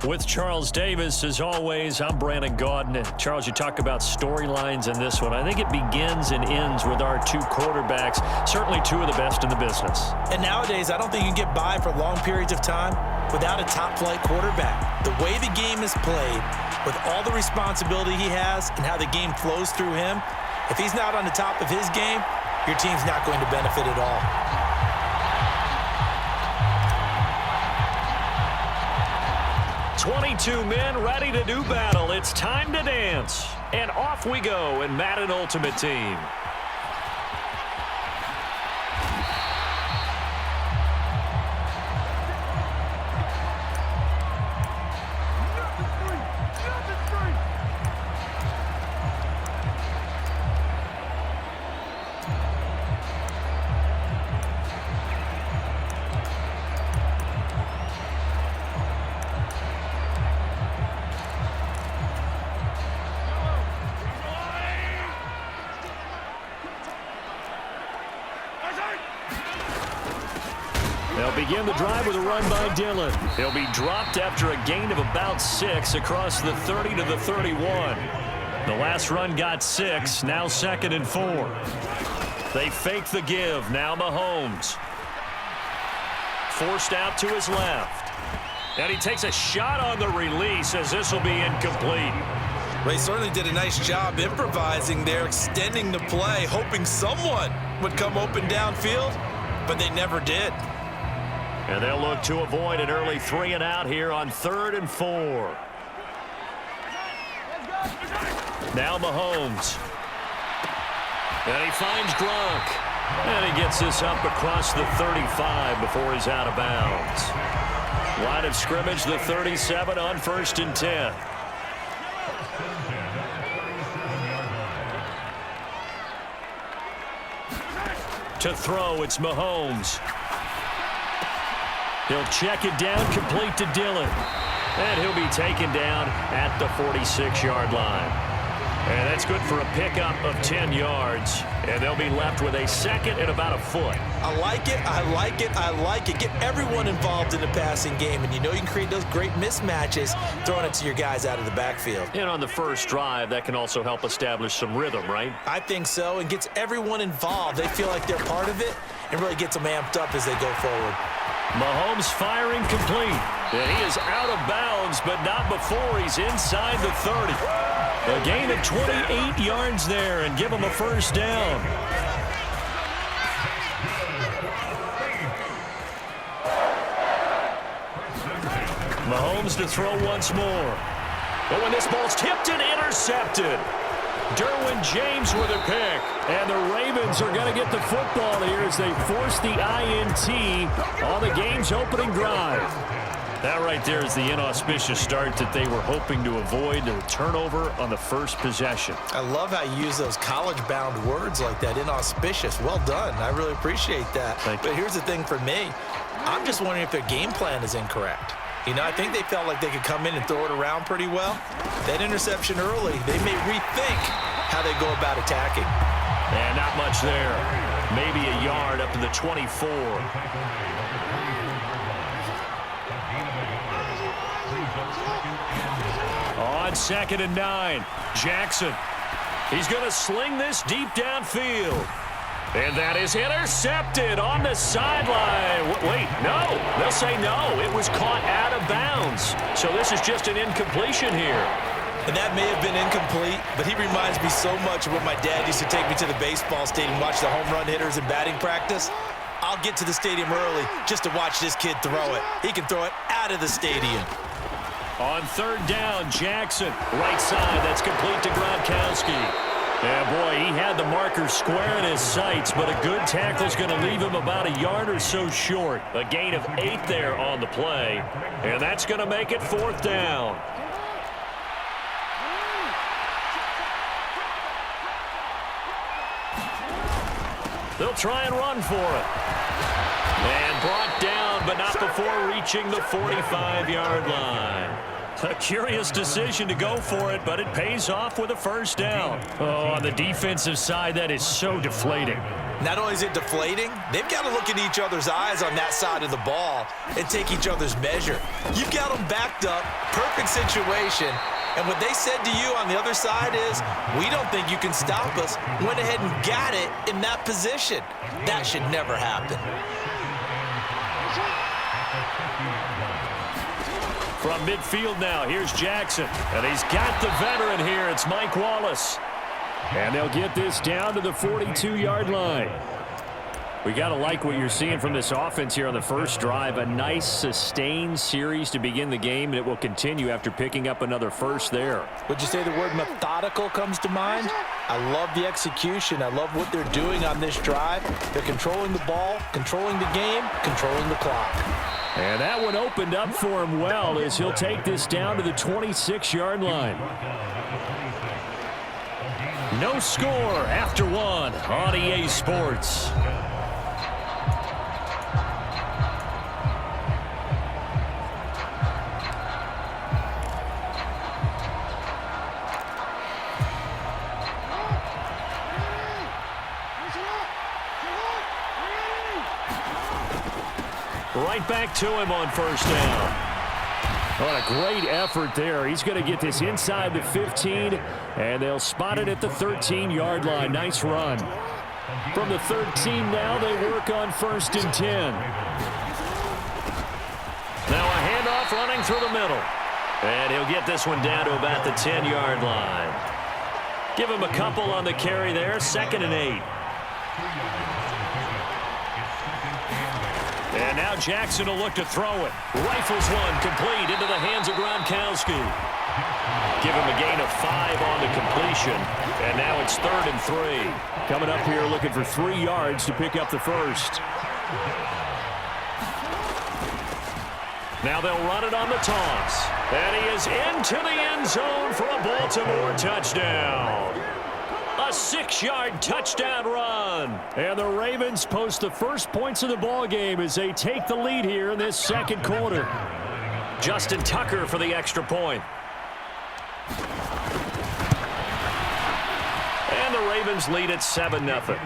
With Charles Davis, as always, I'm Brandon Gaudin. And Charles, you talk about storylines in this one. I think it begins and ends with our two quarterbacks, certainly two of the best in the business. And nowadays, I don't think you can get by for long periods of time without a top-flight quarterback. The way the game is played, with all the responsibility he has and how the game flows through him, if he's not on the top of his game, your team's not going to benefit at all. 22 men ready to do battle. It's time to dance. And off we go in Madden Ultimate Team. They'll begin the drive with a run by Dillon. He'll be dropped after a gain of about 6 across the 30 to the 31. The last run got 6, now 2nd and 4. They fake the give, now Mahomes. Forced out to his left. And he takes a shot on the release as this will be incomplete. Ray certainly did a nice job improvising there, extending the play, hoping someone would come open downfield, but they never did. And they'll look to avoid an early 3 and out here on 3rd and 4. Now Mahomes. And he finds Gronk. And he gets this up across the 35 before he's out of bounds. Line of scrimmage, the 37 on 1st and 10. To throw, it's Mahomes. He'll check it down, complete to Dillon. And he'll be taken down at the 46-yard line. And that's good for a pickup of 10 yards. And they'll be left with a 2nd and about a foot. I like it, I like it, I like it. Get everyone involved in the passing game. And you know you can create those great mismatches throwing it to your guys out of the backfield. And on the first drive, that can also help establish some rhythm, right? I think so, and gets everyone involved. They feel like they're part of it and really gets them amped up as they go forward. Mahomes firing complete. And he is out of bounds, but not before he's inside the 30. A gain of 28 yards there and give him a first down. Mahomes to throw once more. But when this ball's tipped and intercepted. Derwin James with a pick. And the Ravens are going to get the football here as they force the INT on the game's opening drive. That right there is the inauspicious start that they were hoping to avoid, the turnover on the first possession. I love how you use those college-bound words like that, inauspicious. Well done. I really appreciate that. But here's the thing for me. I'm just wondering if their game plan is incorrect. You know, I think they felt like they could come in and throw it around pretty well. That interception early, they may rethink how they go about attacking. And not much there. Maybe a yard up to the 24. On 2nd and 9, Jackson. He's going to sling this deep downfield. And that is intercepted on the sideline. Wait, no. They'll say no. It was caught out of bounds. So this is just an incompletion here. And that may have been incomplete, but he reminds me so much of when my dad used to take me to the baseball stadium, watch the home run hitters in batting practice. I'll get to the stadium early just to watch this kid throw it. He can throw it out of the stadium. On 3rd down, Jackson, right side, that's complete to Gronkowski. Yeah, boy, he had the marker square in his sights, but a good tackle is going to leave him about a yard or so short. A gain of 8 there on the play, and that's going to make it 4th down. They'll try and run for it. And brought down, but not before reaching the 45-yard line. A curious decision to go for it, but it pays off with a first down. Oh, on the defensive side, that is so deflating. Not only is it deflating, they've got to look in each other's eyes on that side of the ball and take each other's measure. You've got them backed up, perfect situation, and what they said to you on the other side is, we don't think you can stop us. Went ahead and got it in that position. That should never happen. From midfield now, here's Jackson. And he's got the veteran here. It's Mike Wallace. And they'll get this down to the 42-yard line. We got to like what you're seeing from this offense here on the first drive. A nice, sustained series to begin the game, and it will continue after picking up another first there. Would you say the word methodical comes to mind? I love the execution. I love what they're doing on this drive. They're controlling the ball, controlling the game, controlling the clock. And that one opened up for him well as he'll take this down to the 26-yard line. No score after one on EA Sports. Right back to him on first down. What a great effort there. He's going to get this inside the 15, and they'll spot it at the 13-yard line. Nice run. From the 13 now, they work on first and 10. Now a handoff running through the middle. And he'll get this one down to about the 10-yard line. Give him a couple on the carry there. 2nd and 8. And now Jackson will look to throw it. Rifles one complete into the hands of Gronkowski. Give him a gain of 5 on the completion. And now it's 3rd and 3. Coming up here looking for 3 yards to pick up the first. Now they'll run it on the toss. And he is into the end zone for a Baltimore touchdown. A 6-yard touchdown run. And the Ravens post the first points of the ball game as they take the lead here in this second quarter. Justin Tucker for the extra point. And the Ravens lead at 7-0.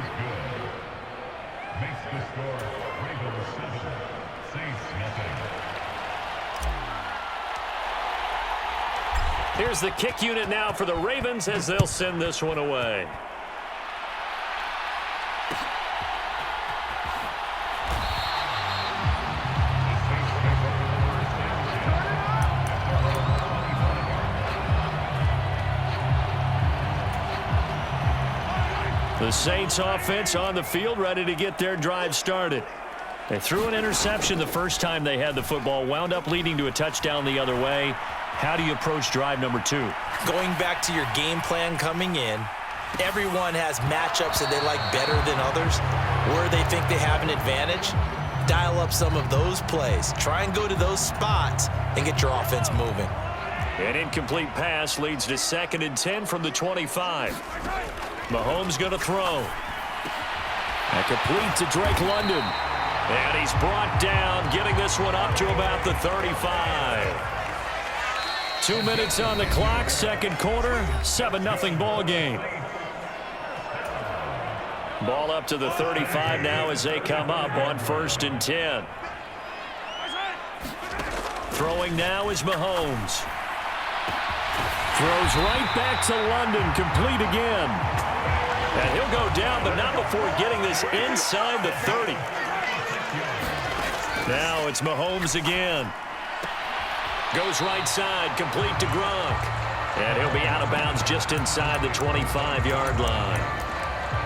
Here's the kick unit now for the Ravens as they'll send this one away. The Saints offense on the field ready to get their drive started. They threw an interception the first time they had the football, wound up leading to a touchdown the other way. How do you approach drive number 2? Going back to your game plan coming in, everyone has matchups that they like better than others, where they think they have an advantage. Dial up some of those plays. Try and go to those spots and get your offense moving. An incomplete pass leads to 2nd and 10 from the 25. Mahomes going to throw. And complete to Drake London. And he's brought down, getting this one up to about the 35. 2 minutes on the clock, second quarter, 7-0 ball game. Ball up to the 35 now as they come up on 1st and 10. Throwing now is Mahomes. Throws right back to London, complete again. And he'll go down, but not before getting this inside the 30. Now it's Mahomes again. Goes right side, complete to Gronk. And he'll be out of bounds just inside the 25-yard line.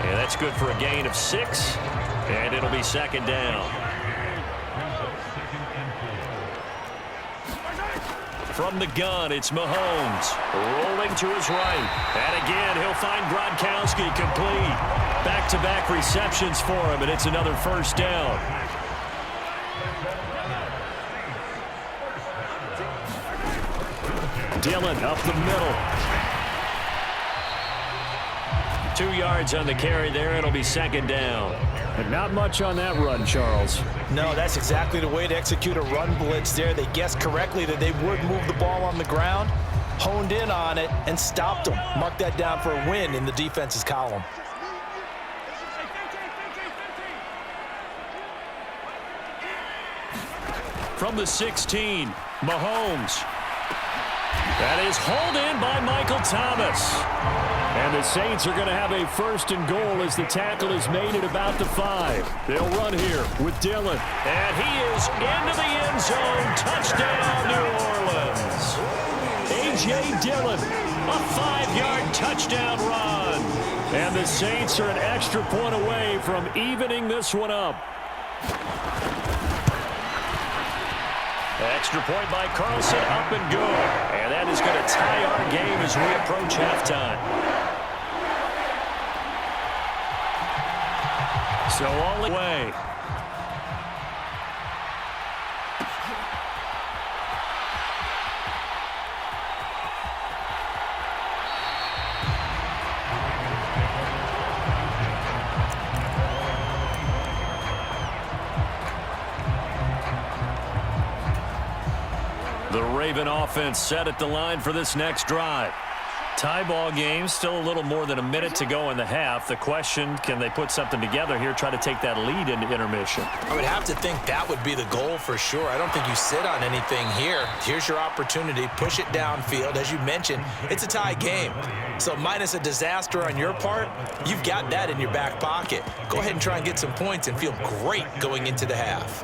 And that's good for a gain of 6. And it'll be 2nd down. From the gun, it's Mahomes. Rolling to his right. And again, he'll find Gronkowski complete. Back-to-back receptions for him, and it's another first down. Dillon up the middle. 2 yards on the carry there. It'll be 2nd down. But not much on that run, Charles. No, that's exactly the way to execute a run blitz there. They guessed correctly that they would move the ball on the ground, honed in on it, and stopped them. Mark that down for a win in the defense's column. From the 16, Mahomes. That is hauled in by Michael Thomas. And the Saints are going to have a first and goal as the tackle is made at about the 5. They'll run here with Dillon. And he is into the end zone. Touchdown, New Orleans. A.J. Dillon, a 5-yard touchdown run. And the Saints are an extra point away from evening this one up. Extra point by Carlson, up and good. And that is going to tie our game as we approach halftime. So all the way. The Raven offense set at the line for this next drive. Tie ball game, still a little more than a minute to go in the half. The question, can they put something together here, try to take that lead into intermission? I would have to think that would be the goal for sure. I don't think you sit on anything here. Here's your opportunity. Push it downfield. As you mentioned, it's a tie game. So minus a disaster on your part, you've got that in your back pocket. Go ahead and try and get some points and feel great going into the half.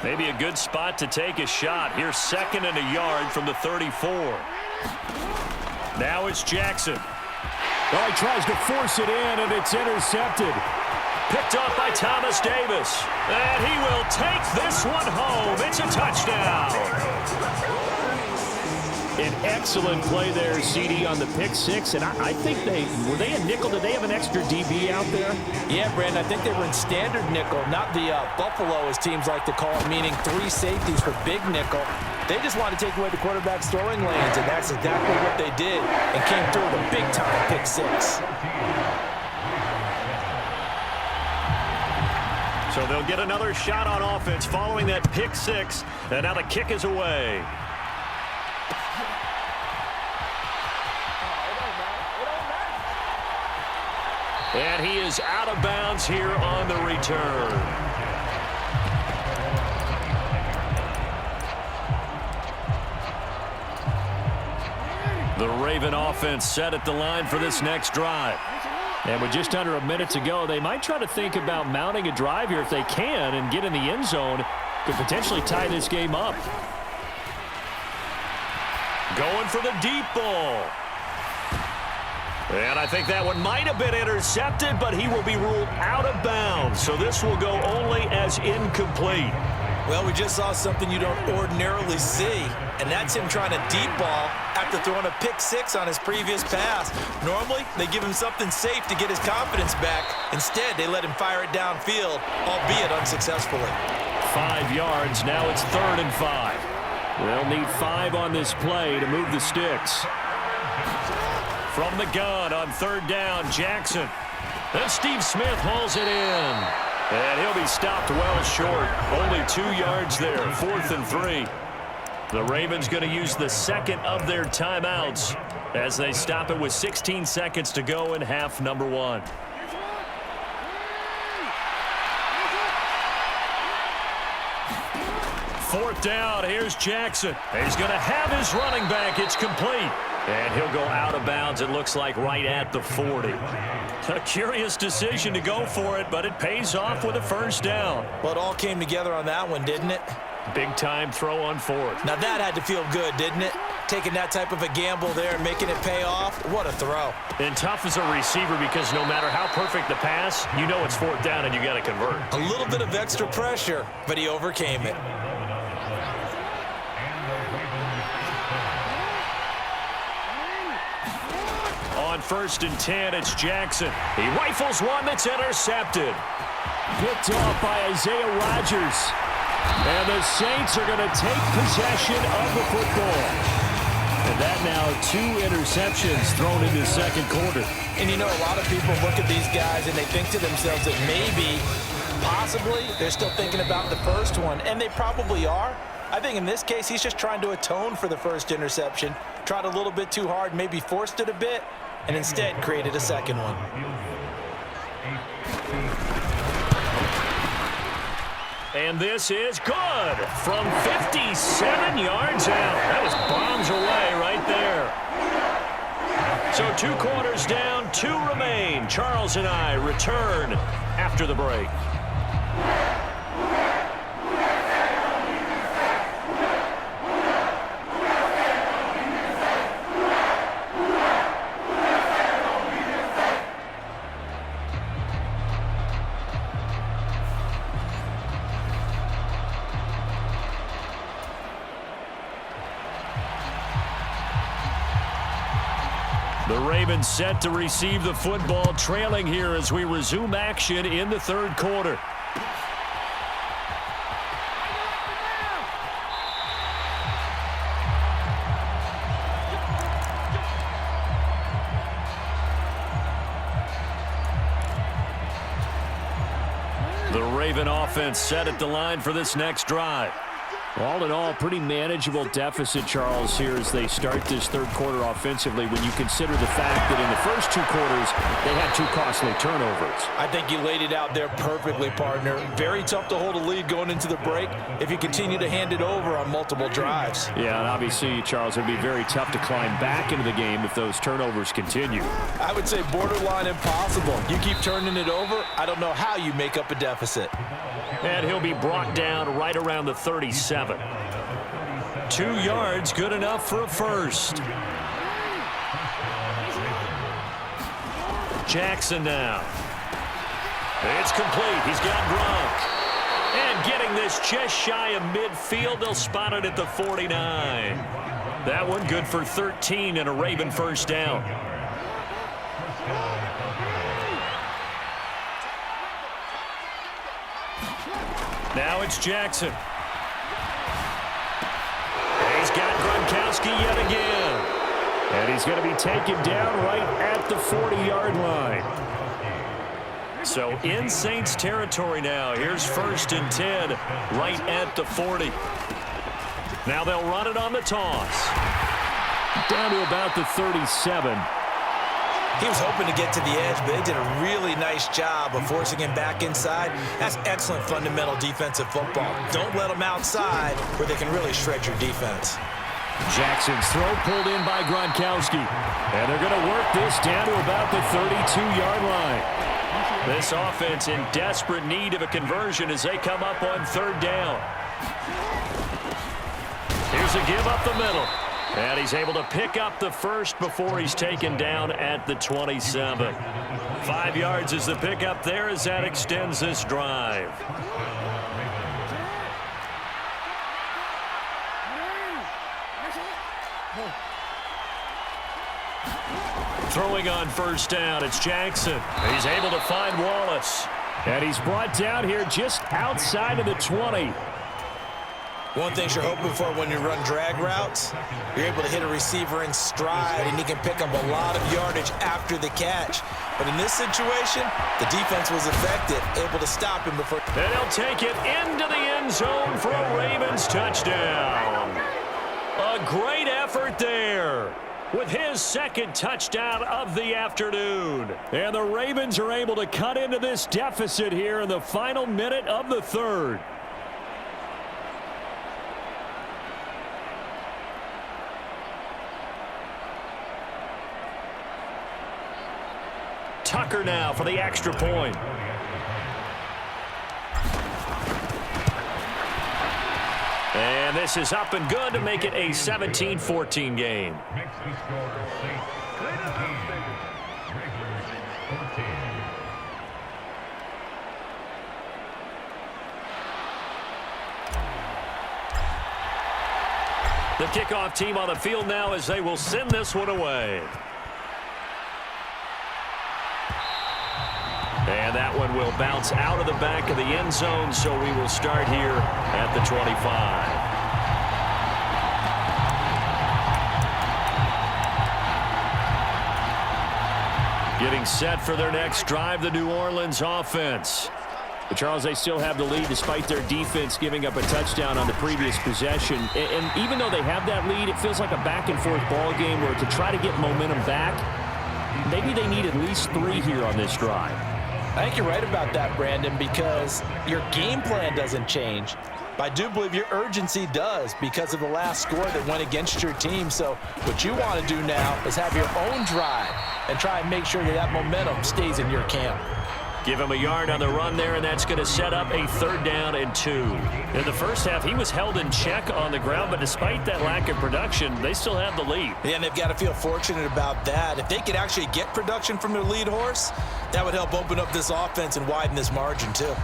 Maybe a good spot to take a shot. Here's 2nd and a yard from the 34. Now it's Jackson. Well, he tries to force it in, and it's intercepted. Picked up by Thomas Davis. And he will take this one home. It's a touchdown. An excellent play there, CD, on the pick 6. And I think were they a nickel? Did they have an extra DB out there? Yeah, Brandon, I think they were in standard nickel, not the Buffalo, as teams like to call it, meaning 3 safeties for big nickel. They just wanted to take away the quarterback's throwing lanes, and that's exactly what they did, and came through with a big-time pick 6. So they'll get another shot on offense following that pick 6, and now the kick is away. And he is out of bounds here on the return. The Raven offense set at the line for this next drive. And with just under a minute to go, they might try to think about mounting a drive here if they can and get in the end zone to potentially tie this game up. Going for the deep ball. And I think that one might have been intercepted, but he will be ruled out of bounds. So this will go only as incomplete. Well, we just saw something you don't ordinarily see, and that's him trying to deep ball after throwing a pick 6 on his previous pass. Normally, they give him something safe to get his confidence back. Instead, they let him fire it downfield, albeit unsuccessfully. 5 yards. Now it's 3rd and 5. They'll need 5 on this play to move the sticks. From the gun on 3rd down, Jackson. Then Steve Smith hauls it in. And he'll be stopped well short. Only 2 yards there, 4th and 3. The Ravens going to use the 2nd of their timeouts as they stop it with 16 seconds to go in half number 1. Fourth down, here's Jackson. He's going to have his running back. It's complete. And he'll go out of bounds, it looks like, right at the 40. A curious decision to go for it, but it pays off with a 1st down. Well, it all came together on that one, didn't it? Big-time throw on 4th. Now, that had to feel good, didn't it? Taking that type of a gamble there and making it pay off. What a throw. And tough as a receiver because no matter how perfect the pass, you know it's 4th down and you got to convert. A little bit of extra pressure, but he overcame it. On 1st and 10, it's Jackson. He rifles one that's intercepted. Picked off by Isaiah Rodgers. And the Saints are going to take possession of the football. And that now 2 interceptions thrown in the 2nd quarter. And you know, a lot of people look at these guys and they think to themselves that maybe, possibly, they're still thinking about the first one. And they probably are. I think in this case, he's just trying to atone for the 1st interception. Tried a little bit too hard, maybe forced it a bit, and instead created a 2nd one. And this is good from 57 yards out. That was bombs away right there. So 2 quarters down, 2 remain. Charles and I return after the break. The Ravens set to receive the football, trailing here as we resume action in the 3rd quarter. The Raven offense set at the line for this next drive. All in all, pretty manageable deficit, Charles, here as they start this 3rd quarter offensively when you consider the fact that in the first 2 quarters, they had 2 costly turnovers. I think you laid it out there perfectly, partner. Very tough to hold a lead going into the break if you continue to hand it over on multiple drives. Yeah, and obviously, Charles, it would be very tough to climb back into the game if those turnovers continue. I would say borderline impossible. You keep turning it over, I don't know how you make up a deficit. And he'll be brought down right around the 37. 2 yards, good enough for a first. Jackson now. It's complete. He's got Gronk. And getting this just shy of midfield, they'll spot it at the 49. That one good for 13 and a Raven first down. Now it's Jackson. He's got Gronkowski yet again. And he's going to be taken down right at the 40-yard line. So in Saints territory now. Here's 1st and 10 right at the 40. Now they'll run it on the toss. Down to about the 37. He was hoping to get to the edge, but they did a really nice job of forcing him back inside. That's excellent fundamental defensive football. Don't let them outside where they can really shred your defense. Jackson's throw pulled in by Gronkowski. And they're going to work this down to about the 32-yard line. This offense in desperate need of a conversion as they come up on 3rd down. Here's a give up the middle. And he's able to pick up the first before he's taken down at the 27. 5 yards is the pickup there as that extends this drive. Throwing on 1st down, it's Jackson. He's able to find Wallace. And he's brought down here just outside of the 20. One thing you're hoping for when you run drag routes, you're able to hit a receiver in stride, and he can pick up a lot of yardage after the catch. But in this situation, the defense was effective, able to stop him before. And he'll take it into the end zone for a Ravens touchdown. A great effort there with his 2nd touchdown of the afternoon. And the Ravens are able to cut into this deficit here in the final minute of the 3rd. Tucker now for the extra point. And this is up and good to make it a 17-14 game. The kickoff team on the field now as they will send this one away. And that one will bounce out of the back of the end zone, so we will start here at the 25. Getting set for their next drive, the New Orleans offense. But Charles, they still have the lead despite their defense giving up a touchdown on the previous possession. And even though they have that lead, it feels like a back-and-forth ball game where to try to get momentum back, maybe they need at least 3 here on this drive. I think you're right about that, Brandon, because your game plan doesn't change. But I do believe your urgency does because of the last score that went against your team. So what you want to do now is have your own drive and try and make sure that that momentum stays in your camp. Give him a yard on the run there, and that's going to set up a 3rd down and 2. In the first half, he was held in check on the ground, but despite that lack of production, they still have the lead. Yeah, and they've got to feel fortunate about that. If they could actually get production from their lead horse, that would help open up this offense and widen this margin too.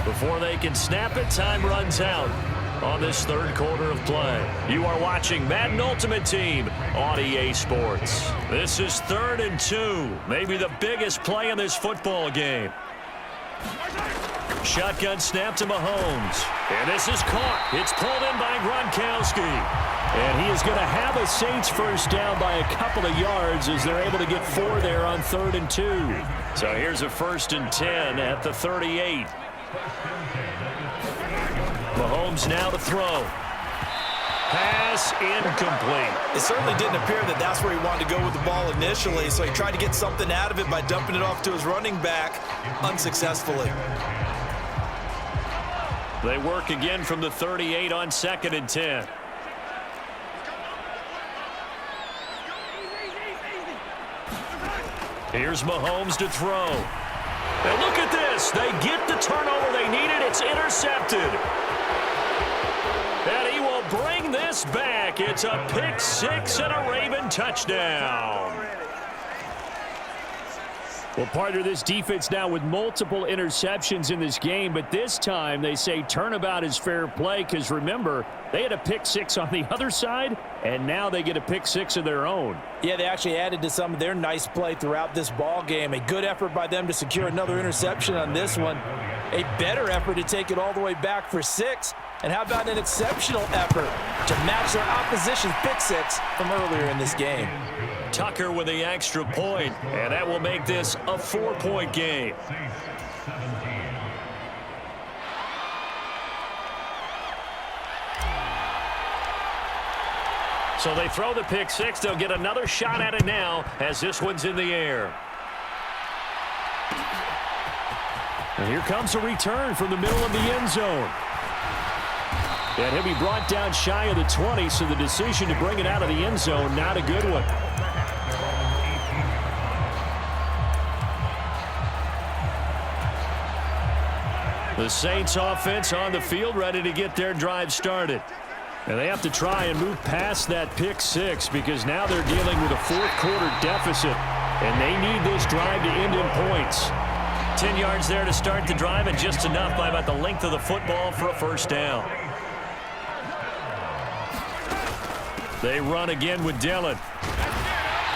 Before they can snap it, time runs out on this 3rd quarter of play. You are watching Madden Ultimate Team on EA Sports. This is 3rd and 2, maybe the biggest play in this football game. Shotgun snap to Mahomes. And this is caught. It's pulled in by Gronkowski. And he is going to have a Saints first down by a couple of yards as they're able to get 4 there on 3rd and 2. So here's a 1st and 10 at the 38. Mahomes now to throw. Pass incomplete. It certainly didn't appear that that's where he wanted to go with the ball initially, so he tried to get something out of it by dumping it off to his running back unsuccessfully. They work again from the 38 on 2nd and 10. Here's Mahomes to throw. And look at this. They get the turnover they needed. It's intercepted. And he will bring this back. It's a pick 6 and a Raven touchdown. Well, partner, this defense now with multiple interceptions in this game, but this time they say turnabout is fair play because, remember, they had a pick 6 on the other side, and now they get a pick 6 of their own. Yeah, they actually added to some of their nice play throughout this ball game. A good effort by them to secure another interception on this one. A better effort to take it all the way back for 6. And how about an exceptional effort to match their opposition's pick 6 from earlier in this game? Tucker with the extra point, and that will make this a 4-point game. So they throw the pick 6. They'll get another shot at it now as this one's in the air. And here comes a return from the middle of the end zone. And he'll be brought down shy of the 20, so the decision to bring it out of the end zone, not a good one. The Saints offense on the field, ready to get their drive started. And they have to try and move past that pick 6 because now they're dealing with a 4th quarter deficit. And they need this drive to end in points. 10 yards there to start the drive, and just enough by about the length of the football for a first down. They run again with Dillon.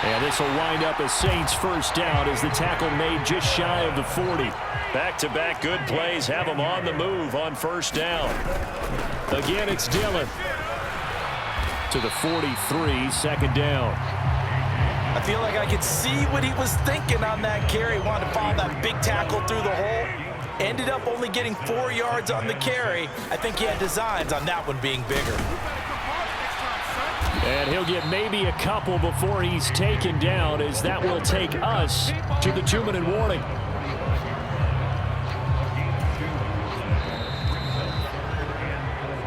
And this will wind up a Saints first down as the tackle made just shy of the 40. Back-to-back good plays have them on the move on first down. Again, it's Dillon. To the 43, second down. I feel like I could see what he was thinking on that carry. Wanted to follow that big tackle through the hole. Ended up only getting 4 yards on the carry. I think he had designs on that one being bigger. And he'll get maybe a couple before he's taken down, as that will take us to the 2-minute warning.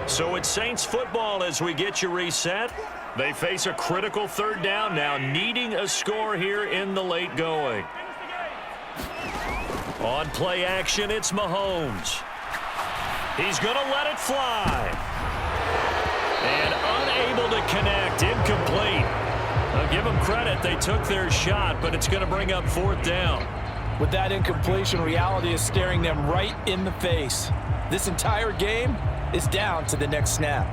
So it's Saints football as we get you reset. They face a critical 3rd down now, needing a score here in the late going. On play action, it's Mahomes. He's going to let it fly. And unable to connect, incomplete. I'll give them credit, they took their shot, but it's going to bring up 4th down. With that incompletion, reality is staring them right in the face. This entire game is down to the next snap.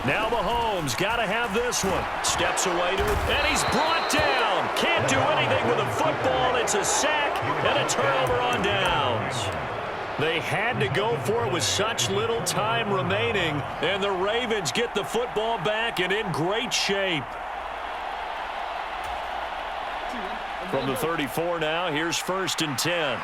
Now Mahomes got to have this one. Steps away to it, and he's brought down. Can't do anything with a football. It's a sack and a turnover on downs. They had to go for it with such little time remaining, and the Ravens get the football back and in great shape. From the 34 now, here's 1st and 10.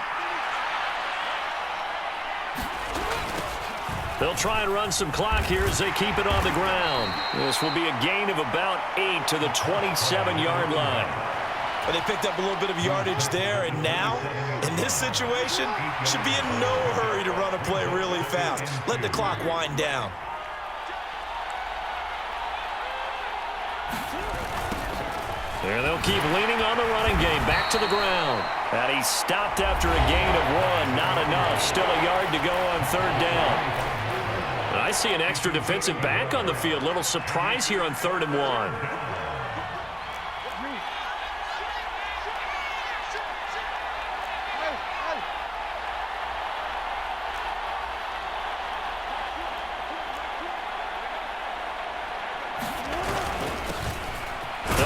They'll try and run some clock here as they keep it on the ground. This will be a gain of about 8 to the 27-yard line. But they picked up a little bit of yardage there, and now, in this situation, should be in no hurry to run a play really fast. Let the clock wind down. And they'll keep leaning on the running game. Back to the ground. And he stopped after a gain of 1. Not enough. Still a yard to go on third down. And I see an extra defensive back on the field. Little surprise here on 3rd and 1.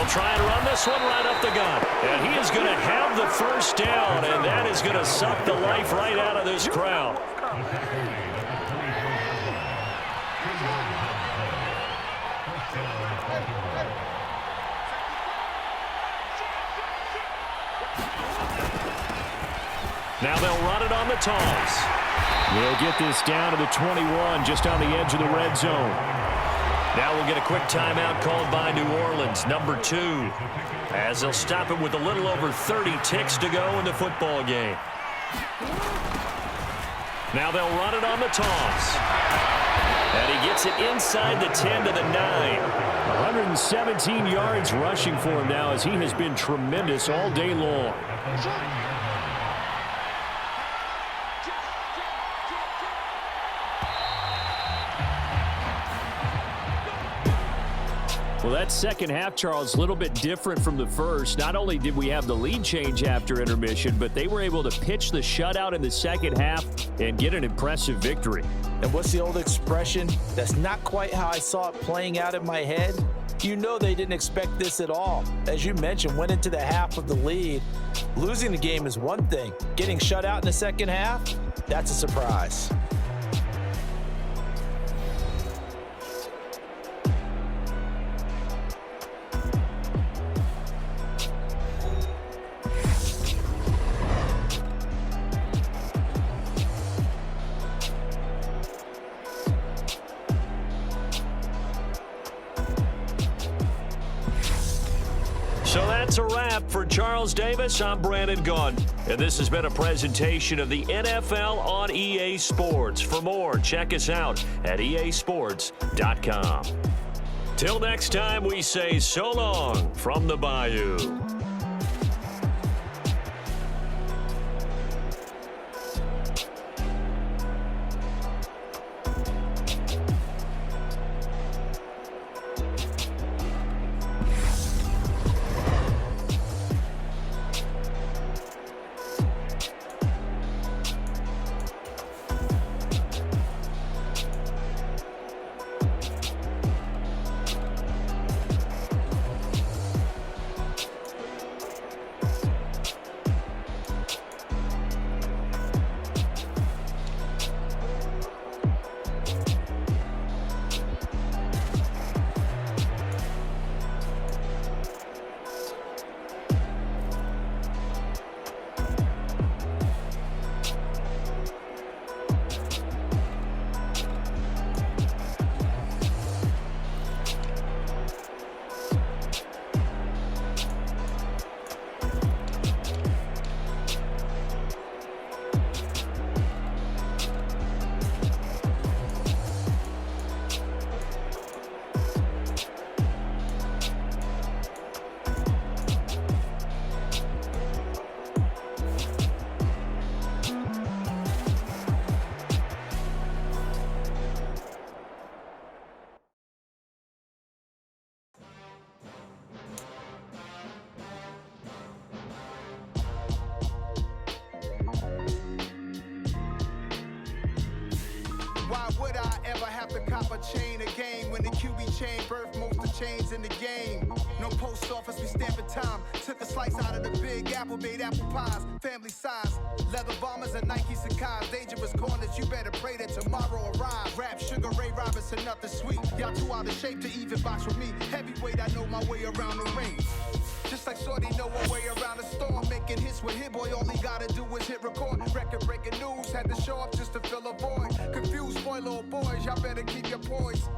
Try and run this one right up the gut. And he is going to have the first down, and that is going to suck the life right out of this crowd. Now they'll run it on the toss. They'll get this down to the 21, just on the edge of the red zone. Now we'll get a quick timeout called by New Orleans, number 2, as they'll stop it with a little over 30 ticks to go in the football game. Now they'll run it on the toss. And he gets it inside the 10 to the 9. 117 yards rushing for him now, as he has been tremendous all day long. Well, that second half, Charles, a little bit different from the first. Not only did we have the lead change after intermission, but they were able to pitch the shutout in the second half and get an impressive victory. And what's the old expression? That's not quite how I saw it playing out in my head. You know they didn't expect this at all. As you mentioned, went into the half of the lead. Losing the game is one thing. Getting shut out in the second half, that's a surprise. So that's a wrap for Charles Davis. I'm Brandon Gunn, and this has been a presentation of the NFL on EA Sports. For more, check us out at easports.com. Till next time, we say so long from the Bayou. Why would I ever have to cop a chain a game when the QB chain birthed most of chains in the game? No post office, we stamping time. Took a slice out of the big apple, made apple pies, family size. Leather bombers and Nike Sacai's. Dangerous corners, you better pray that tomorrow arrives. Rap, Sugar Ray Robinson, nothing sweet. Y'all too out of shape to even box with me. Heavyweight, I know my way around the ring. Just like Shorty know her way around the storm. Making hits with Hit Boy, all he gotta do is hit record. Record breaking news, had to show up just to fill a void. Confused, boy, little boys, y'all better keep your poise.